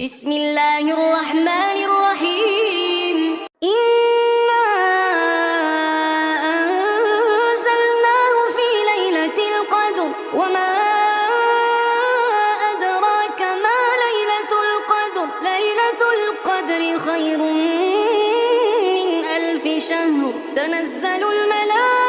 بسم الله الرحمن الرحيم. إنا أنزلناه في ليلة القدر وما أدراك ما ليلة القدر. ليلة القدر خير من 1000 شهر. تنزل الملائكة